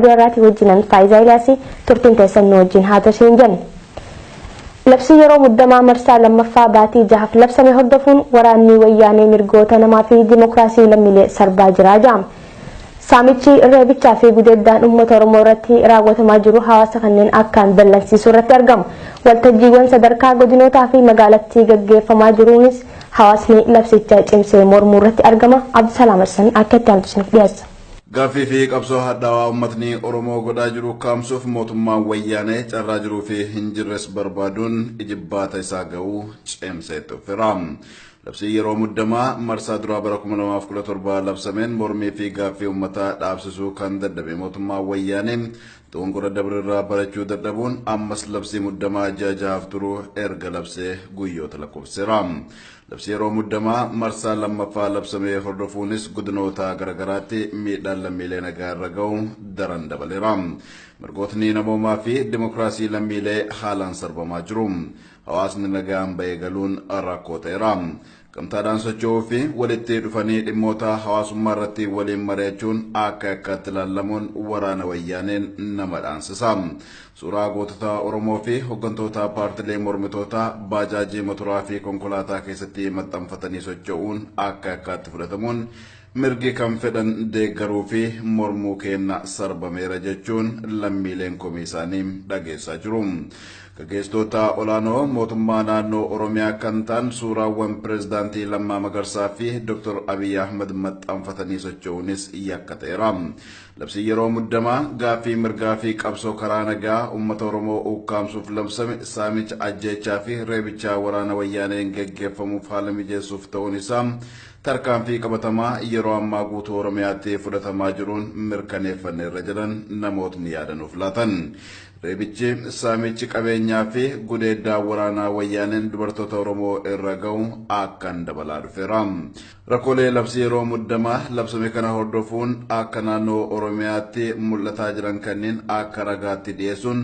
Duraati wajjinan Faayisaa Ilaasii turtiin teessannoo wajjin haa tasheen jenna. Labsii yeroo muddamaa marsaa lammaffaa baatii 6 labsame hordofuun waraanni wayyaanee mirgoota namaa fi dimokiraasii lammiilee sarbaa jira jedhama. Saamichi reebichaa fi gudeeddaan uummata Oromoo irratti raawwatamaa jiru hawaasa kanneen akkaan ballansiisuu irratti argamu. Waltajjiiwwan sadarkaa godinootaa fi magaalattii gaggeeffamaa jiruunis hawaasni labsicha cimsee mormuu irratti argama. Abdusalaam Hassan akka itti aantuuf dhiyeessa. Gaaffii fi qabsoo hadhaawaa uummatni Oromoo godhaa jiru kaamsuuf mootummaan wayyaanee carraa jiruu fi hin jirres barbaaduun ijibbaata isaa ga'uu cimsee tuffira. Labsii yeroo muddamaa marsaa duraa bara 2017 labsameen mormii fi gaaffii uummataa dhaabsisuu kan dadhabe mootummaan wayyaanee xumura dabrirraa barachuu dadhabuun ammas labsii muddamaa jajaaf turuu erga labsee guyyoota lakkoofseera. Labsii yeroo muddamaa marsaa lammaffaa labsamee hordofuunis godinoota garagaraatti miidhaan lammiilee nagaa irra ga'u daran dabaleera. Mirgootni namoomaa fi dimokiraasii lammiilee haalaan sarbamaa jiru. Hawaasni nagaan ba'ee galuun rakkoo ta'eera. Gamtaadhaan socho'uu fi walitti dhufanii dhimmoota hawaasummaa irratti waliin mari'achuun akkatti ilaalamuun waraana wayyaaneen nama dhaansisa. Suuraa gootota Oromoo fi hooggantoota paartilee mormitootaa baajaajii motoraa fi konkolaataa keessatti maxxanfatanii socho'uun akkatti fudhatamuun mirgi kan fedhan deeggaruu fi mormuu kenna sarbameera jechuun lammiileen komii isaanii dhageessaa jiru. Gaggeessitoota olaanoo mootummaa naannoo Oromiyaa kan ta'an suuraawwan pireezidaantii Lammaa Magarsaa fi Dr. Abiy Ahmed maxxanfatanii socho'uunis yakka ta'eera. Labsii yeroo muddamaa gaaffii mirgaa fi qabsoo karaa nagaa uummata Oromoo ukkaamsuuf labsame saamicha ajjeechaa fi reebichaa waraana wayyaaneen gaggeeffamuuf haala mijeessuuf ta'uun isaa tarkaanfii qabatamaa yeroo ammaa guutuu Oromiyaatti fudhatamaa jiruun mirkaneeffanneerra jedhan namootni yaadanuuf laatan. Reebichi saamichi qabeenyaa fi gudeeddaa waraanaa wayyaaneen dubartoota Oromoo irra ga'u akkaan dabalaa dhufeera. Rakkoolee labsii yeroo muddamaa labsame kana hordofuun akka naannoo Oromiyaatti mul'ataa jiran kanneen akka ragaatti dhiyeessuun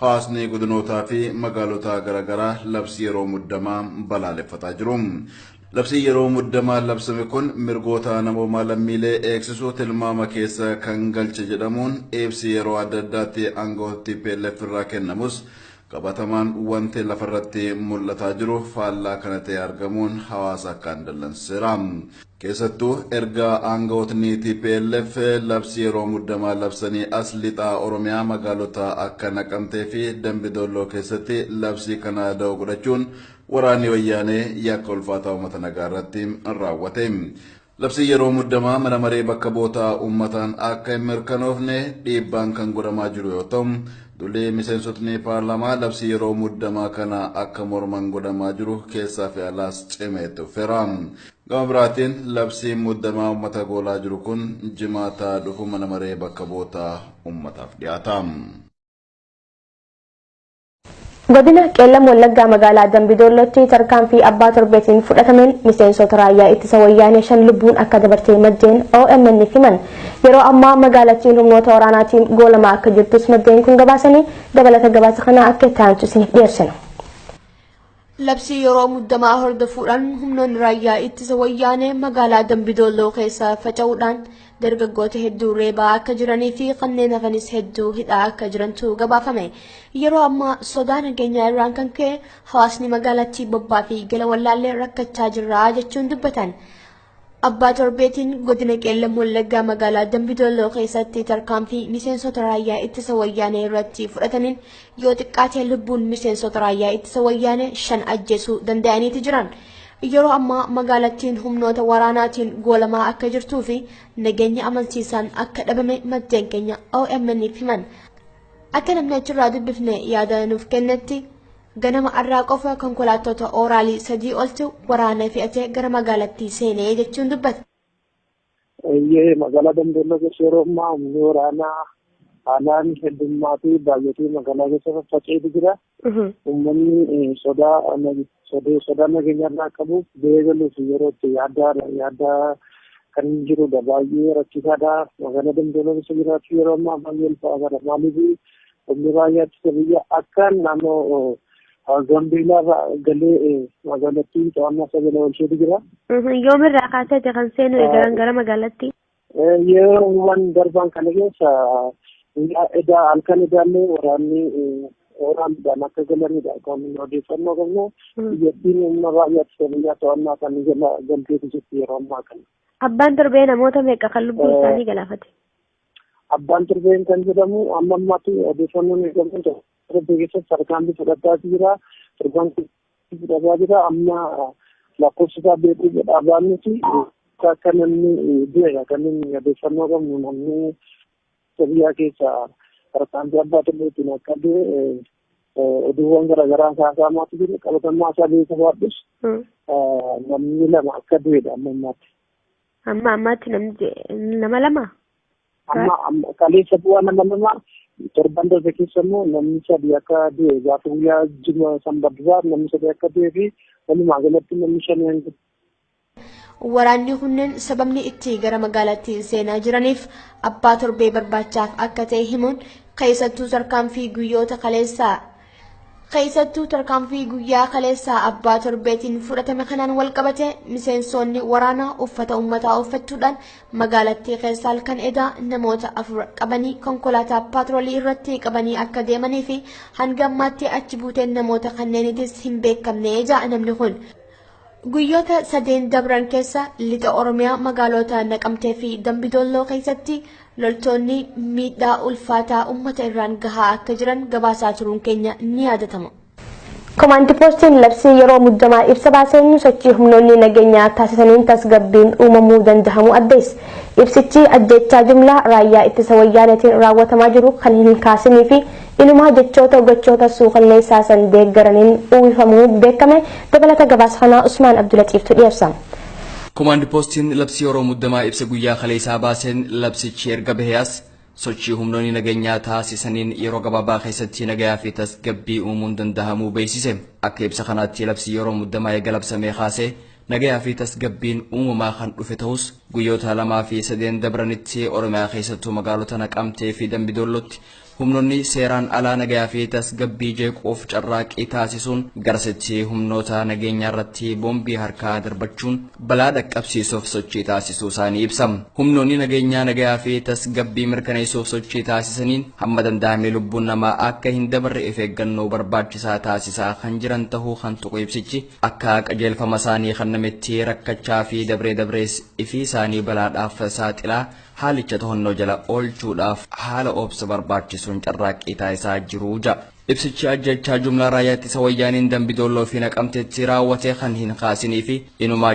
hawaasni godinootaa fi magaalota garaagaraa labsii yeroo muddamaa balaaleffataa jiru. Labsii yeroo muddamaa labsame kun mirgoota namoomaa lammiilee eegsisuu tilmaama keessa kan galche jedhamuun ibsi yeroo adda addaatti aangootti PLF irraa kennamus qabatamaan wanti lafarratti mul'ataa jiru faallaa kana ta'e argamuun hawaasa akkaan dallanseera. Keessattuu erga aangootni TPLF labsii yeroo muddamaa labsanii as lixaa Oromiyaa magaalota akka Naqamtee fi Dambidolloo keessatti labsii kana da'oo godhachuun waraanni wayyaanee yakka ulfaataa uummata nagaa irratti raawwate. Labsii yeroo muddamaa mana maree bakka bu'oota uummataan akka hin mirkanoofne dhiibbaan kan godhamaa jiru yoo ta'u, dulee miseensotni paarlaamaa labsii yeroo muddamaa kana akka morman godhamaa jiru keessaa fi alaas cimee tuffeera. Gama biraatiin labsii muddamaa uummata goolaa jiru kun jimaata dhufu mana maree bakka bu'oota uummataaf dhiyaata. Godina Qeellam Wallaggaa magaalaa Dambidollootti tarkaanfii abbaa torbeetiin fudhatameen miseensota raayyaa ittisa wayyaanee 5 lubbuun akka dabartee maddeen OMN himan. Yeroo ammaa magaalattiin humnoota waraanaatiin goolamaa akka jirtus maddeen kun gabaasanii dabalata gabaasa kana akka itti aantu isiniif dhiyeessina. Labsii yeroo muddamaa hordofuudhaan humnoonni raayyaa ittisa wayyaanee magaalaa Dambidolloo keessa faca'uudhaan dargaggoota hedduu reebaa akka jiranii fi kanneen hafanis hedduu hidhaa akka jirantu gabaafame. Yeroo ammaa sodaa nageenyaa irraan kan ka'e hawaasni magaalattii bobbaa fi gala wallaallee rakkachaa jirra jechuun dubbatan. Abbaa torbeetiin godina Qeellam Wallaggaa magaalaa Dambidolloo keessatti tarkaanfii miseensota raayyaa ittisa wayyaanee irratti fudhataniin yoo xiqqaate lubbuun miseensota raayyaa ittisa wayyaanee 5 ajjeesuu danda'aniiti jiran. Yeroo ammaa magaalattiin humnoota waraanaatiin goolamaa akka jirtuu fi nageenya amansiisaan akka dhabame maddeen keenya OMN himan. Akka namni achirraa dubbifne yaada nuuf kennetti ganama arraa qofa konkolaattota ooraalii 3 oltu waraana fe'atee gara magaalattii seenee jechuun dubbata. Magaalaa Dambidolloo keessa yeroo ammaa humni waraanaa haalaan heddummaa fi baay'atii magaalaa keessa faffaca'eetu jira. Uummanni sodaa nageenyaa irraa qabuuf ba'ee galuuf yeroo itti yaaddaa kan jirudha. Baay'ee rakkisaadha. Magaalaa Dambidolloo keessa jiraachuu yeroo ammaa baay'ee ulfaataadha. Maaliif humni raayyaa ittisa biyyaa akka naannoo Gambeellaa galee magaalattii to'annaa sagalee oolcheetu jira. Yoomirraa kaasee kan seenu gara magaalattii? Yeroowwan darban kana keessa edaa halkan edaallee waraanidhaan akka galanidha kan odeeffannoo qabnu biyyattiin humna raayyaa biyyaa to'annaa kan galteetu jirti yeroo ammaa kana. Abbaan Torbee namoota meeqa kan lubbuun isaanii galaafate? Abbaan Torbeen kan jedhamu amma ammaatti odeeffannoon eegamu Torbee keessatti sarkaan fudhataa jira. Torbaan fudhataa jira. Amma lakkoofsa isaa beekuu jedhaa baannuti akka namni du'eedha kan inni odeeffannoo qabnu namni biyyaa keessa sarkaan abbaa Torbeetiin akka du'e oduuwwan garaagaraa haasa'amaatu jiru. Qabatammaa isaa beekaa baadhus namni lama akka du'eedha amma ammaatti. Amma ammaatti nama lama? Amma kaleessa bu'aa nama lama torban darbe keessa immoo namni sadii akka du'e gaafa guyyaa jimma sanbadduraa namni sadii akka du'ee fi walumaa galatti namni shanii hanga. Waraanni kunneen sababni itti gara magaalaatti seenaa jiraniif abbaa Torbee barbaachaaf akka ta'e himuun keessattuu tarkaanfii guyyaa kaleessaa abbaa Torbeetiin fudhatame kanaan wal qabate miseensonni waraanaa uffata uummataa uffachuudhaan magaalattii keessa halkan edaa namoota 4 qabanii konkolaataa paatroolii irratti qabanii akka deemanii fi hanga ammaatti achi buuteen namoota kanneenitis hin beekamne jedha namni kun. Guyyoota 3 dabran keessa lixa Oromiyaa magaalota Naqamtee fi Dambidolloo keessatti loltoonni miidhaa ulfaataa uummata irraan gahaa akka jiran gabaasaa turuun keenya ni yaadatama. Komaandi poostiin labsii yeroo muddamaa ibsa baaseen sochii humnoonni nageenyaa taasisaniin tasgabbiin uumamuu danda'amu addeesse. Ibsichi ajjechaa jumlaa raayyaa ittisa wayyaaneetiin raawwatamaa jiru kan hin kaasinii fi inumaa gochoota suukanneessaa san deeggaraniin uwwifamuu beekame. Dabalata gabaasa kanaa Usmaan Abdulatiiftu dhiyeessa. Komaandi poostiin labsii yeroo muddamaa ibsa guyyaa kaleessaa baaseen labsichi erga bahees sochii humnoonni nageenyaa taasisaniin yeroo gabaabaa keessatti nagayaa fi tasgabbii uumuun danda'amuu beeksise. Akka ibsa kanaatti labsii yeroo muddamaa eega labsamee kaasee nagayaa fi tasgabbiin uumamaa kan dhufe ta'us guyyoota 2 fi 3 dabranitti Oromiyaa keessattuu magaalota Naqamtee fi Dambidollootti humnoonni seeraan alaa nagayaa fi tasgabbii jeequuf carraaqii taasisuun garasitti humnoota nageenyaa irratti boombii harkaa darbachuun balaa dhaqqabsiisuuf sochii taasisuu isaanii ibsa. Humnoonni nageenyaa nagayaa fi tasgabbii mirkaneessuuf sochii taasisaniin hamma danda'ame lubbuun namaa akka hin dabarre of eeggannoo barbaachisaa taasisaa kan jiran ta'uu kan tuqu ibsichi akka qajeelfama isaanii kan namitti rakkachaa fi dabrees ifii isaanii balaadhaaf saaxilaa haalicha to'annoo jala oolchuudhaaf haala obsa barbaachisuun carraaqqii taasisaa jiru jedha. Ibsichi ajjechaa jumlaa raayyaa ittisa wayyaaniin Dambidolloo fi Naqamteetti raawwate kan hin kaasinii fi inumaa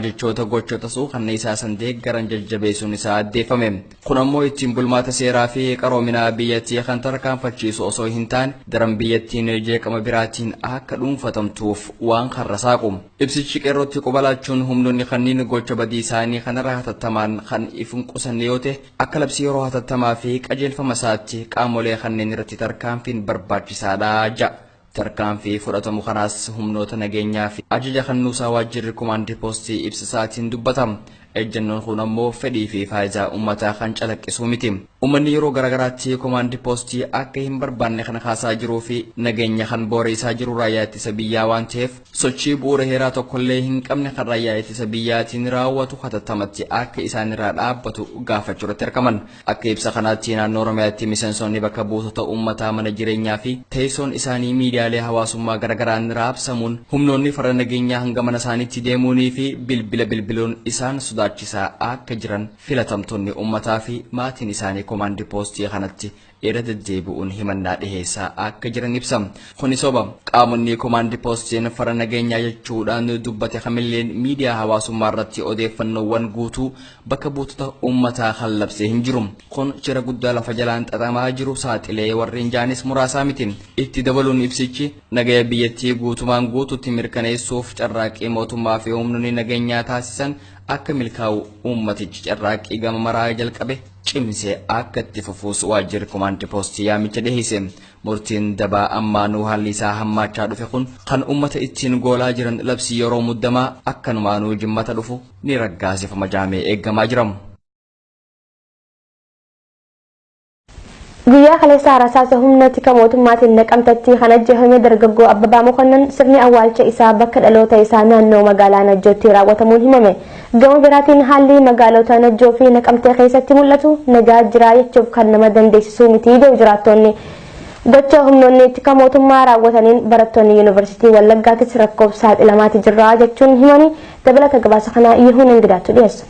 gochoota suukanneessaa san deeggaran jajjabeessuun isaa addeeffame. Kun ammoo ittiin bulmaata seeraa fi qaroominaa biyyattii kan tarkaanfachiisu osoo hin taane daran biyyattiin jeeqama biraatiin akka dhuunfatamtuuf waan karra saaqu. Ibsichi qeerrootti qubalaachuun humnoonni kanneen gocha badii isaanii kanarraa hatattamaan kan ifin qusanne yoo ta'e akka labsii yeroo hatattamaa fi qajeelfama isaatti qaamolee kanneen irratti tarkaanfiin barbaachisaadha. Tarkaanfii fudhatamu kanaas humnoota nageenyaa fi ajaja kennuusaa waajjirri komaandii poostii ibsa isaatiin dubbatama. Ejjennoon kun ammoo fedhii fi faayidaa uummataa kan calaqqisu miti. Uummanni yeroo garaagaraatti komaandii poostii akka hin barbaanne kana kaasaa jiruu fi nageenya kan booreessaa jiru raayyaa ittisa biyyaa waan ta'eef sochii bu'uura heeraa tokkollee hin qabne kan raayyaa ittisa biyyaatiin raawwatu hatattamatti akka isaanirraa dhaabbatu gaafachuurratti argaman. Akka ibsa kanaatti naannoo Oromiyaatti miseensonni bakka buutota uummataa mana jireenyaa fi teessoon isaanii miidiyaalee hawaasummaa garaagaraan raabsamuun humnoonni farra nageenyaa hanga mana isaaniitti deemuunii fi bilbiluun isaan sodaachisaa akka jiran filatamtoonni uummataa fi maatiin isaanii komaandii poostii kanatti irra deddeebi'uun himannaa dhiheessaa akka jiran ibsa. Kuni soba qaamonni komaandii poostiin farra nageenyaa jechuudhaan dubbate kamilleen miidiyaa hawaasummaa irratti odeeffannoowwan guutuu bakka buutota uummataa kan labsee hin jiru. Kun shira guddaa lafa jalaan xaxamaa jiru saaxilee warreen jaanis muraasaa miti. Itti dabaluun ibsichi nagaya biyyattii guutumaan guututti mirkaneessuuf carraaqqii mootummaa fi humnoonni nageenyaa taasisan akka milkaa'u uummatichi carraaqqii gama maraa jalqabe cimsee akka itti fufuus waajjirri komaandii poostii yaamicha dhiheesse. Murtiin dabaa ammaanuu haalli isaa hammaachaa dhufe kun kan uummata ittiin goolaa jiran labsii yeroo muddamaa akkanumaanuu jimmata dhufu ni raggaasifama jaamee eeggamaa jiramu. Guyyaa kaleessaa rasaasa humna tika mootummaatiin Naqamteetti kan ajjeefame dargaggoo Abbabaa Mokonnon sirni awwaalcha isaa bakka dhaloota isaa naannoo magaalaa Najjootti raawwatamuun himame. Gama biraatiin haalli magaalota Najjoo fi Naqamtee keessatti mul'atu nagaa jira jechuuf kan nama dandeessisu miti jedhu jiraattonni. Gocha humnoonni tika mootummaa raawwataniin barattoonni yuunivarsiitii Wallaggaattis rakkoof saaxilamaati jirra jechuun himanii dabalata gabaasa kanaa Yihuun Ingidaatu dhiyeessa.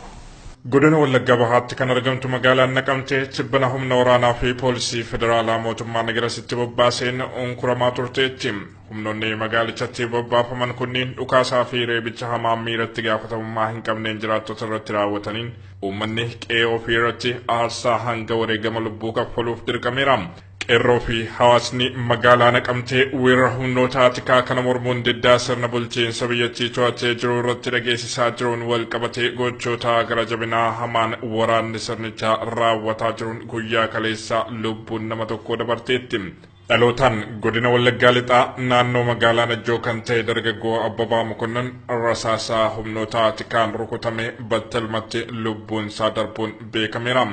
Godina Wallaggaa Bahaatti kan argamtu magaalaan Naqamtee tibbana humna waraanaa fi poolisii federaalaa mootummaa nagarasitti bobbaaseen onkuramaa turteetti. Humnoonni magaalichatti bobbaafaman kunniin dhukaasaa fi reebicha hamaa miiratti gaafatamummaa hin qabneen jiraattota irratti raawwataniin uummanni qe'ee ofii irratti aarsaa hanga wareegama lubbuu kaffaluuf dirqameera. Qeerroo fi hawaasni magaalaa Naqamtee weerara humnoota tikaa kana mormuun diddaa sirna bulchiinsa biyyattii to'atee jiru irratti dhageessisaa jiruun wal qabatee gochoota gara jabinaa hamaan waraanni sirnichaa raawwataa jiruun guyyaa kaleessaa lubbuun nama tokko dabarteetti. Dhalootaan godina Wallaggaa Lixaa naannoo magaalaa Najjoo kan ta'e dargaggoo Abbabaa Mokonnon rasaasaa humnoota tikaan rukutame battalumatti lubbuun isaa darbuun beekameera.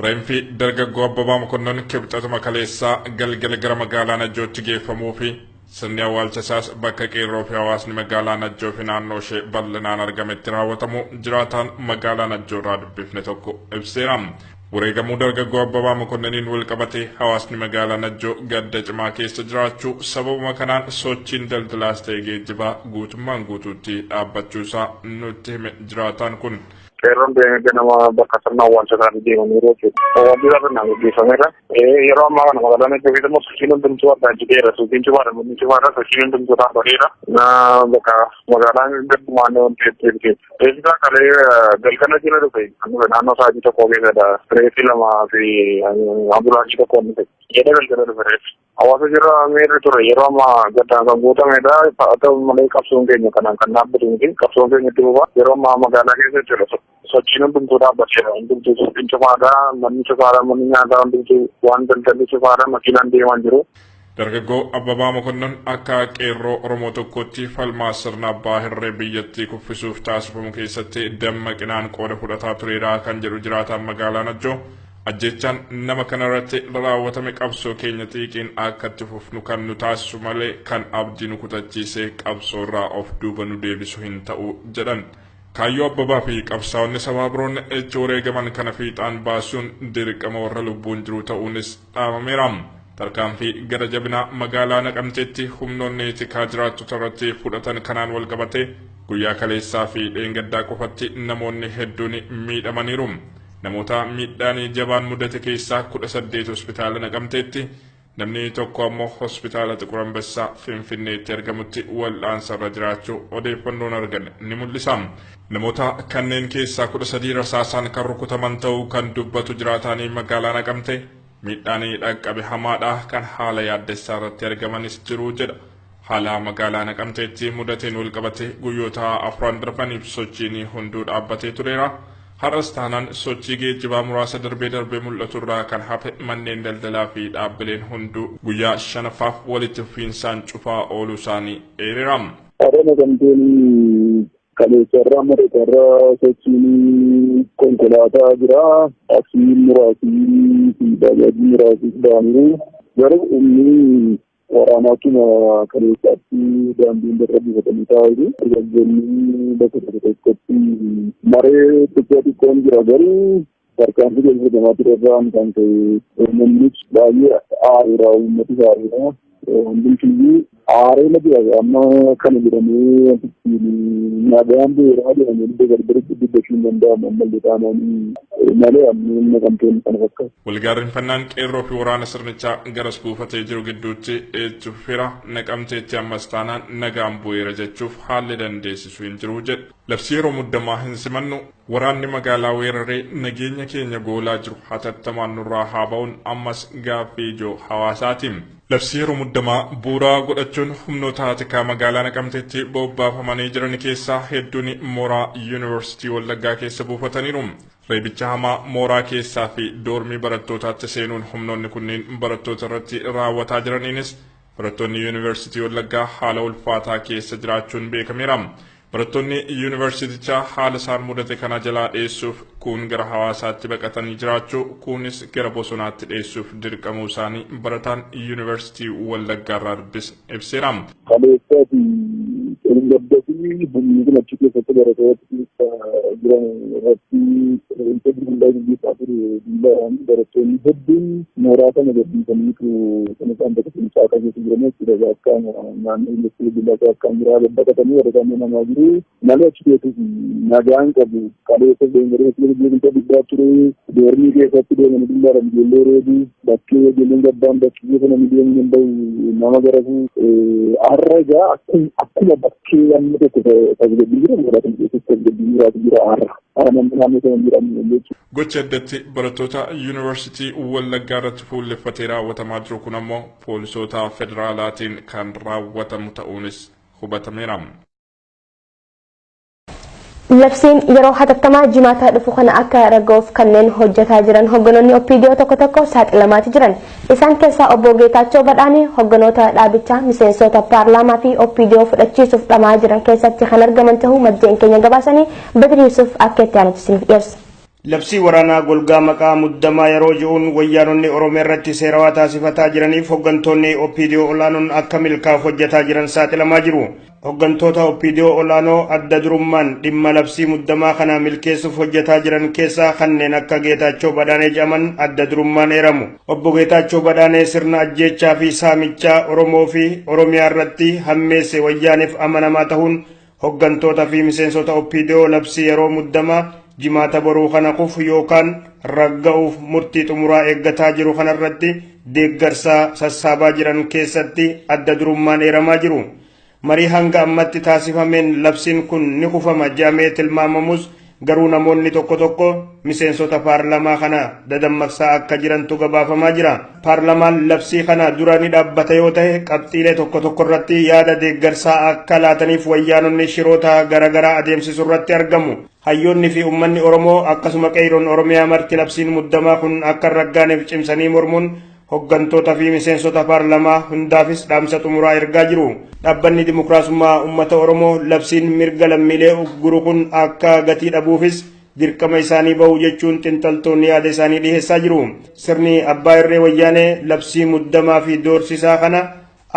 Reenfi dargaggoo Abbabaa Mokonnon kibxatuma kaleessaa galgala gara magaalaa Najjootti geeffamuu fi sirni awwaalcha isaas bakka qeerroo fi hawaasni magaalaa Najjoo fi naannoo ishee bal'inaan argametti raawwatamu jiraataan magaalaa Najjoo irraa dubbifne tokko ibseera. Wareegamuu dargaggoo Abbabaa Mokonnoniin wal qabatee hawaasni magaalaa Najjoo gadda cimaa keessa jiraachuu sababuma kanaan sochiin daldalaas ta'e geejjibaa guutummaan guutuutti dhaabbachuusaa nutti hime jiraataan kun. Qeerroon ganama bakka sirna awwaalcha isaanii deemanii jechuudha. Wanti irraa gaggeeffameera. Yeroo ammaa kana magaalaan Najjoo keessatti immoo sochiin hundumtuu adda jiteera. Sochiin cimaadha, manni cimaadha, sochiin hundumtuu dhaabbateera. Bakka magaalaan gaddumaan wanti itti Eebisaa kalee galgala jala dhufe naannoo sa'aatii tokko keessadha. Reeffi lamaa fi ambulaansii tokko inni ta'e. Jedha galgala dhufe reeffi. Hawaasa jira miirri ture yeroo ammaa gaddaan kan guutamedha. Haa ta'u malee qabsoon keenya kanaan kan dhaabbatu miti. Qabsoon keenya itti bobaa yeroo ammaa magaalaa keessa jira. Sochiin hundumtuu dhaabbateera. Hundumtuu sochiin cufaadha. Manni cufaadha. Manni nyaataa hundumtuu waan daldalli cufaadha. Makiinaan deemaa jiru. Dargaggoo Abbabaa Mokonnon akka qeerroo Oromoo tokkotti falmaa sirna abbaa hirree biyyattii kuffisuuf taasifamu keessatti dammaqinaan qooda fudhataa tureera kan jedhu jiraataan magaalaa Najjoo. Ajjechaan nama kanarratti raawwatame qabsoo keenya xiiqiin akka itti fufnu kan nu taasisu malee kan abdii nu kutachiisee qabsoo irraa of duuba nu deebisu hin ta'u jedhan. Kaayyoo Abbabaa fi qabsaa'onni sabaa biroon itti wareegaman kana fiixaan baasuun dirqama warra lubbuun jiru ta'uunis dhaamameera. Tarkaanfii gara jabinaa magaalaa Naqamteetti humnoonni tikaa jiraattota irratti fudhatan kanaan wal qabatee guyyaa kaleessaa fi dheengaddaa qofatti namoonni hedduun miidhamaniiru. Namoota miidhaan jabaan mudate keessaa 18 hospitaala Naqamteetti, namni tokko ammoo hospitaala Xiqur Ambassaa Finfinneetti argamutti wal'aansa irra jiraachuu odeeffannoon arganne ni mul'isa. Namoota kanneen keessaa 13 rasaasaan kan rukutaman ta'uu kan dubbatu jiraatanii magaalaa Naqamtee miidhaan dhaqqabe hamaadha kan haala yaaddessaa irratti argamanis jiru jedha. Haala magaalaa Naqamteetti mudateen wal qabate guyyoota afran darbaniif sochiin hunduu dhaabbatee tureera. Har'as taanaan sochii geejjibaa muraasa darbee mul'atu irraa kan hafe manneen daldalaa fi dhaabbileen hunduu guyyaa shanaffaaf walitti fufiinsaan cufaa ooluu isaanii eereera. Kaleessarraa madaxarraa sochiin konkolaataa jira. Taksiin muraasii fi bajaajii muraasii ba'aniiru. Garuu inni waraanaatuma kaleessaatti daandiin irra buufatanii taa'u. Dargaggoonni bakka tokkotti maree xiqqoon jira garuu tarkaanfii gaggeeffamaa ture irraan kan ta'e uummannis baay'ee aareera uummati aareera. Hundumtiyyuu aaree jira amma kana jedhamee nagaan beeraa jedhamee gargaritti dubbachuun danda'amu ammallee taanaan malee amma Naqamteen kana fakkaata. Walgaarrinfannaan qeerroo fi waraana sirnichaa garas buufatee jiru gidduutti itti fufeera. Naqamteetti ammas taanaan nagaan bu'eera jechuuf haalli dandeessisu hin jiru jedhe. Labsii yeroo muddamaa hin simannu waraanni magaalaa weeraree nageenya keenya goolaa jiru hatattamaan nurraa haa ba'uun ammas gaaffii ijoo hawaasaati. Labsii yeroo muddamaa bu'uuraa godhachuun humnoota tikaa magaalaa Naqamteetti bobbaafamanii jiran keessaa hedduun mooraa yuunivarsiitii Wallaggaa keessa buufataniiru. Reebicha hamaa mooraa keessaa fi doormii barattootaatti seenuun humnoonni kunniin barattoota irratti raawwataa jiraniinis barattoonni yuunivarsiitii Wallaggaa haala ulfaataa keessa jiraachuun beekameera. Barattoonni yuunivarsiitichaa haala isaan mudate kana jalaa dheessuuf kuun gara hawaasaatti baqatanii jiraachuu kuunis gara bosonaatti dheessuuf dirqamuu isaanii barataan yuunivarsiitii Wallaggaa irraa dubbise ibseera. Kaleessatti humni kun achi keessatti barattoota jiran irratti intarviiyuu gaggeessaa ture barattoonni hedduun mooraa kana gadhiisaniitu kan isaan bakka fincaa keessa jiran jechuudha. Akka naannoo industirii billaasaa akkaan biraa babbaqatanii warra kanneen namaa jiru malee achi keessatti nagaan qabu kaleessa deemgaree beekumsa guddaa ture doormii keessatti deemanii billaaran ijoollee reebii bakkee ijoolleen gabbaan bakkee sana miliyoon danda'u nama garafuu har'a egaa akkuma bakkee amma tokko tasgabbii jira mooraa kana keessatti tasgabbii jiraatu jira har'a naannoo sana jedhamu jechuudha. Gocha addatti barattoota yuunivarsiitii Wallaggaa irratti fuulleffatee raawwatamaa jiru kun ammoo poolisoota federaalaatiin kan raawwatamu ta'uunis hubatameera. Labsiin yeroo hatattamaa jimaata dhufu kana akka raga'uuf kanneen hojjetaa jiran hogganoonni OPDO tokko saaxilamaatti jiran. Isaan keessaa obbo Geetaachoo Badhaanee hogganoota dhaabichaa miseensota paarlaamaa fi OPDO fudhachiisuuf dhamaa jiran keessatti kan argaman ta'uu maddeen keenya gabaasanii Badri Yusuf akka itti aanutti isiniif dhiyeessa. Labsii waraanaa golgaa maqaa muddamaa yeroo ji'uun wayyaanonni Oromiyaa irratti seerawaa taasifataa jiraniif hoggantoonni OPDO olaanoon akka milkaa'uuf hojjetaa jiran saaxilamaa jiru. Hoggantoota OPDO olaanoo adda durummaan dhimma labsii muddamaa kana milkeessuuf hojjetaa jiran keessaa kanneen akka Geetaachoo Badhaanee jedhaman adda durummaan eeramu. Obbo Geetaachoo Badhaanee sirna ajjeechaa fi saamichaa Oromoo fi Oromiyaa irratti hammeesse wayyaaniif amanamaa ta'uun hoggantoota fi miseensota OPDO labsii yeroo muddamaa jimaata boruu kana kufu yookaan ragga'uuf murtii xumuraa eeggataa jiru kanarratti deeggarsaa sassaabaa jiran keessatti adda durummaan eeramaa jiru. Marii hanga ammatti taasifameen labsiin kun ni kufama jedhamee tilmaamamus garuu namoonni tokko miseensota paarlaamaa kana dadammaqsaa akka jirantu gabaafamaa jira. Paarlaamaan labsii kana dura ni dhaabbata yoo ta'e qabxiilee tokko irratti yaada deeggarsaa akka laataniif wayyaanonni shiroota garaagaraa adeemsisu irratti argamu. Hayyoonni fi uummanni Oromoo akkasuma qeeroon Oromiyaa marti labsiin muddamaa kun akka raggaaneef cimsanii mormuun hoggantoota fi miseensota paarlaamaa hundaafis dhaamsa xumuraa ergaa jiru. Dhaabbanni Dimokiraasummaa Uummata Oromoo labsiin mirga lammiilee ugguru kun akka gatii dhabuufis dirqama isaanii bahu jechuun xinxaltoonni yaada isaanii dhiheessaa jiru. Sirni abbaa irree wayyaanee labsii muddamaa fi doorsisaa kana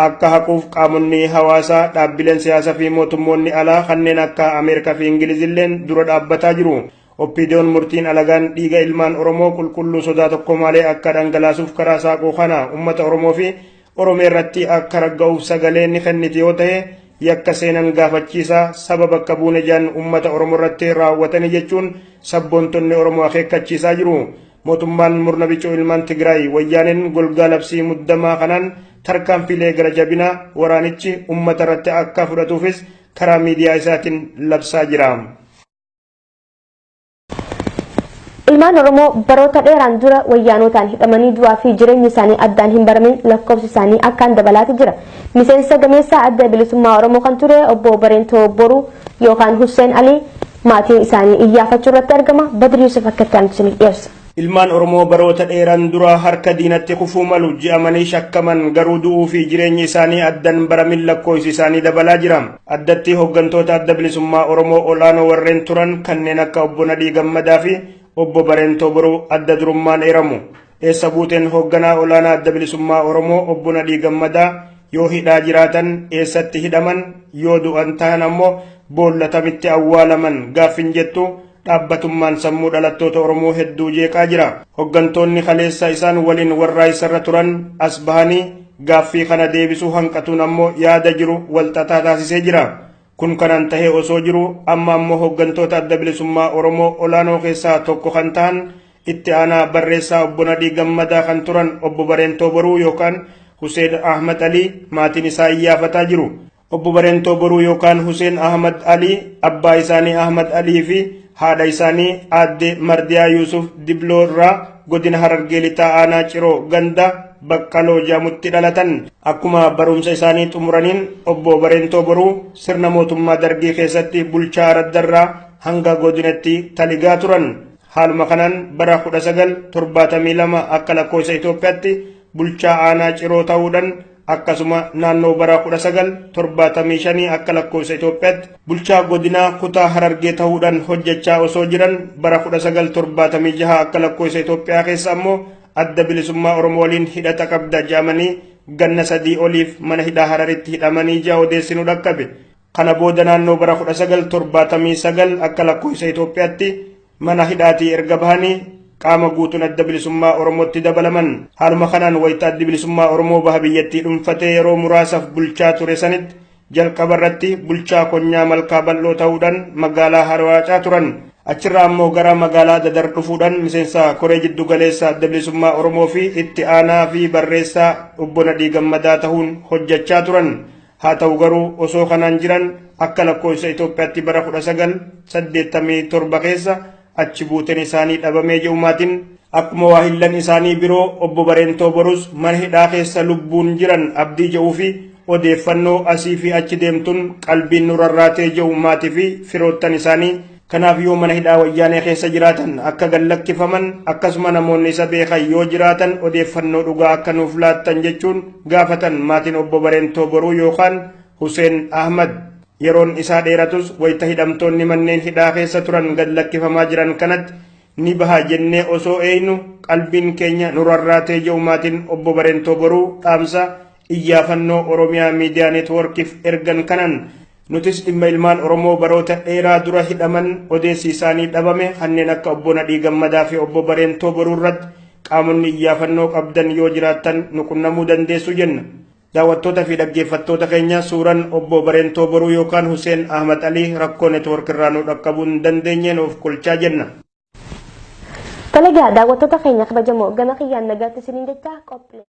akka haquuf qaamonni hawaasaa dhaabbileen siyaasaa fi mootummoonni alaa kanneen akka Ameerikaa fi Ingilizilleen dura dhaabbataa jiru. OPDO'n murtiin alagaan dhiiga ilmaan Oromoo qulqulluu sodaa tokko malee akka dhangalaasuuf karaa saaquu kana uummata Oromoo fi Oromiyaa irratti akka ragga'uuf sagalee ni kenniti yoo ta'e yakka seenan gaafachiisaa saba bakka buune jaan uummata Oromoo irratti raawwatanii jechuun sabboontonni Oromoo akeekkachiisaa jiru. Mootummaan murna bicuu ilmaan Tigraay wayyaaneen golgaa labsii muddamaa kanaan tarkaanfiilee gara jabinaa waraanichi uummata irratti akka fudhatuufis karaa miidiyaa isaatiin labsaa jira. Ilmaan Oromoo baroota dheeraan dura wayyaanotaan hidhamanii du'aa fi jireenyi isaanii addaan hin baramin lakkoofsi isaanii akkaan dabalaati jira. Miseensa gameessaa adda bilisummaa Oromoo kan ture obbo Bareentoo Boruu yookaan Husseen Alii maatiin isaanii iyyaafachuu irratti argama. Badri Yusuf akka itti aanutti isiniif dhiyeessa. Ilmaan Oromoo baroota dheeraan dura harka diinatti kufuu malu ji'amanii shakkaman garuu du'uu fi jireenyi isaanii addaan baramin lakkoofsi isaanii dabalaa jira. Addatti hoggantoota adda bilisummaa Oromoo olaanoo warreen turan kanneen akka obbo Nadhii Gammadaa fi obbo Bareentoo Boruu adda durummaan eeramu. Eessa buuteen hogganaa olaanaa adda bilisummaa Oromoo obbo Nadhii Gammadaa yoo hidhaa jiraatan eessatti hidhaman yoo du'an ta'an ammoo boolla tamitti awwaalaman gaaffiin jettu dhaabbatummaan sammuu dhalattoota Oromoo hedduu jeeqaa jira. Hoggantoonni kaleessa isaan waliin warraa isarra turan as bahanii gaaffii kana deebisuu hanqatuun ammoo yaada jiru walxaxaa taasisee jira. Kun kanaan tahee osoo jiru amma ammoo hoggantoota adda bilisummaa Oromoo olaanoo keessaa tokko kan ta'an itti aanaa barreessaa obbo Nadhii Gammadaa kan turan obbo Bareentoo Boruu yookaan Hussein Ahmad Ali maatiin isaa iyyaafataa jiru. Obbo Bareentoo Boruu yookaan Hussein Ahmad Ali abbaa isaanii Ahmad Alii fi haadha isaanii aadde Mardiyaa Yusuf Dibloo irraa godina Harargee lixaa aanaa Ciroo ganda Baqqaloo jedhamutti dhalatan. Akkuma barumsa isaanii xumuraniin obbo Bareentoo Boruu sirna mootummaa Dargii keessatti bulchaa Araddarraa hanga godinatti taligaa turan. Haaluma kanaan bara 1972 akka lakkoofsa Itoophiyaatti bulchaa aanaa Ciroo ta'uudhaan akkasuma naannoo bara 1975 akka lakkoofsa Itoophiyaatti bulchaa godinaa kutaa Harargee ta'uudhaan hojjechaa osoo jiran bara 1976 akka lakkoofsa Itoophiyaa keessa ammoo adda bilisummaa Oromoo waliin hidhata qabda jedhamanii ganna 3 oliif mana hidhaa Hararitti hidhamanii odeessinu dhaqqabe. kana booda naannoo bara 1979 akka lakkoofsa Itoophiyaatti mana hidhaatii erga bahanii qaama guutuun adda bilisummaa Oromootti dabalaman. Haaluma kanaan wayita adda bilisummaa Oromoo baha biyyattii dhuunfatee yeroo muraasaaf bulchaa ture sanitti jalqaba irratti bulchaa konyaa malkaa bal'oo ta'uudhaan magaalaa Harwaacaa turan. Achirraa ammoo gara magaalaa Dadar dhufuudhaan miseensa koree jiddu galeessa adda bilisummaa Oromoo fi itti aanaa fi barreessaa obbo Nadhii Gammadaa ta'uun hojjechaa turan. Haa ta'u garuu osoo kanaan jiran akka lakkoofsa Itoophiyaatti bara 1987 keessa achi buuteen isaanii dhabamee ji'umaatiin akkuma waahillan isaanii biroo obbo Bareentoo Borus mana hidhaa keessa lubbuun jiran abdii jedhuu fi odeeffannoo asii fi achi deemtuun qalbiin nurarraatee ji'umaatii fi firoottan isaanii kanaaf yoo mana hidhaa wayyaanee keessa jiraatan akka gallakkifaman akkasuma namoonni isa beekan yoo jiraatan odeeffannoo dhugaa akka nuuf laattan jechuun gaafatan maatiin obbo Bareentoo Boruu yookaan Huseen Ahmad. Yeroon isaa dheeratus wayita hidhamtoonni manneen hidhaa keessa turan gallakkifamaa jiran kanatti ni baha jennee osoo eeynu qalbiin keenya nurarraatee ji'umaatiin obbo Bareentoo Boruu dhaamsa iyyaafannoo Oromiyaa Miidiyaa Neetwoorkiif ergan kanan nutis dhimma ilmaan Oromoo baroota dheeraa dura hidhaman odeessi isaanii dhabame kanneen akka obbo Nadhii Gammadaa fi obbo Bareentoo Boruu irratti qaamonni iyyaafannoo qabdan yoo jiraattan nu qunnamuu dandeessu jenna. Daawwattoota fi dhaggeeffattoota keenya suuraan obbo Bareentoo Boruu yookaan Huseen Ahmad Alii rakkoo neetwoork irraa nu dhaqqabuu hin dandeenyeen of kolchaa jenna. Talagaa daawwattoota keenya kabajamoo gama kiyyaan nagaatti isiniin jecha qophii.